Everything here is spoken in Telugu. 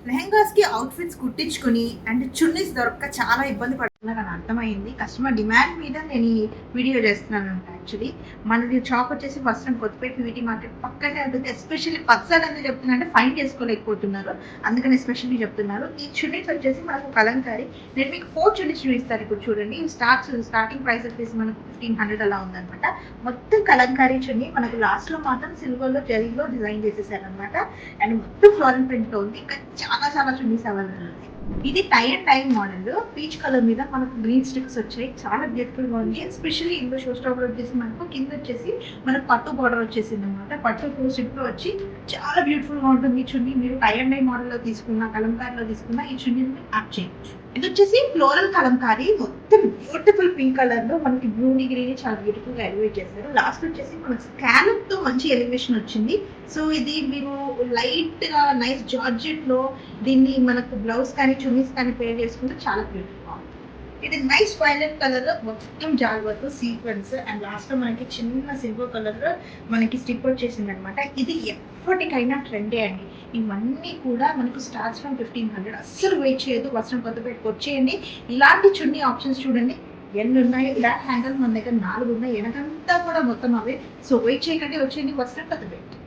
లెహంగాస్ కి అవుట్ఫిట్స్ కుట్టించుకొని అండ్ చున్నీస్ దొరక్క చాలా ఇబ్బంది పడుతున్నారని అర్థమైంది. కస్టమర్ డిమాండ్ మీద నేను ఈ వీడియో చేస్తున్నాను. యాక్చువల్లీ మనది షాప్ వచ్చేసి ఫస్ట్ టైం కొత్తపేట వీటి మార్కెట్ పక్కనే ఉంటుంది. ఎస్పెషల్లీ పర్సన్ అనేది చెప్తున్నా అంటే ఫైన్ చేసుకోలేకపోతున్నారు, అందుకని ఎస్పెషల్లీ చెప్తున్నారు. ఈ చున్నీస్ వచ్చేసి మనకు కలంకారీ. నేను మీకు 4 చున్నీస్ చూపిస్తాను. ఇప్పుడు చూడండి, స్టార్టింగ్ ప్రైస్ వచ్చేసి మనకు 1500 అలా ఉందన్నమాట. మొత్తం కలంకారీ చున్నీ మనకు లాస్ట్ లో మాత్రం సిల్వర్ లో జరీలో డిజైన్ చేసేసారు అనమాట. అండ్ మొత్తం ఫ్లోరల్ ప్రింట్ లో ఉంది. ఇంకా చాలా చున్నీస్ అవైలబుల్ ఉంది. ఇది tie and dye model, peach colour మీద మనకు గ్రీన్ స్టిక్స్ వచ్చాయి. చాలా బ్యూటిఫుల్ గా ఉంది. ఎస్పెషల్లీ ఇందులో షో స్టాపర్ వచ్చేసి మనకు కింద వచ్చేసి మనకు పట్టు బార్డర్ వచ్చేసింది అనమాట. పట్టు టూ స్టిప్ లో వచ్చి చాలా బ్యూటిఫుల్ గా ఉంటుంది. ఈ చున్నీ మీరు టై అండ్ టై మోడల్ లో తీసుకున్న, కలంకారీలో తీసుకున్న ఈ చున్నీని యాడ్ చేయొచ్చు. ఇది వచ్చేసి ఫ్లోరల్ కలంకారీ, మొత్తం బ్యూటిఫుల్ పింక్ కలర్ లో మనకి బ్లూని గ్రీన్ చాలా బ్యూటిఫుల్ గా ఎలివేట్ చేస్తారు. లాస్ట్ వచ్చేసి మనకి స్కాలప్ తో మంచి ఎలివేషన్ వచ్చింది. సో ఇది మీరు లైట్ గా నైస్ జార్జెట్ లో దీన్ని మనకు బ్లౌజ్ కానీ చున్నీస్ కానీ పేర్ చేసుకుంటే చాలా బ్యూటిఫుల్ గా ఉంటుంది. ఇది నైస్ వైలెట్ కలర్ లో మొత్తం జాల్ వర్క్ సీక్వెన్స్ అండ్ లాస్ట్ లో మనకి చిన్న సిల్వర్ కలర్ లో మనకి స్టిక్ వచ్చేసింది అనమాట. ఇది ఎప్పటికైనా ట్రెండే అండి. ఇవన్నీ కూడా మనకు స్టార్ట్స్ ఫ్రమ్ 1500. అస్సలు వెయిట్ చేయదు, వస్త్రం కొత్తపేటకు వచ్చేయండి. ఇలాంటి చున్నీ ఆప్షన్స్ చూడండి ఎన్ని ఉన్నాయి. ఇలా హ్యాండిల్ మన దగ్గర 4 ఉన్నాయి. వెనకంతా కూడా మొత్తం అవే. సో వెయిట్ చేయకండి, వచ్చేయండి వస్త్రం కొత్తపేట.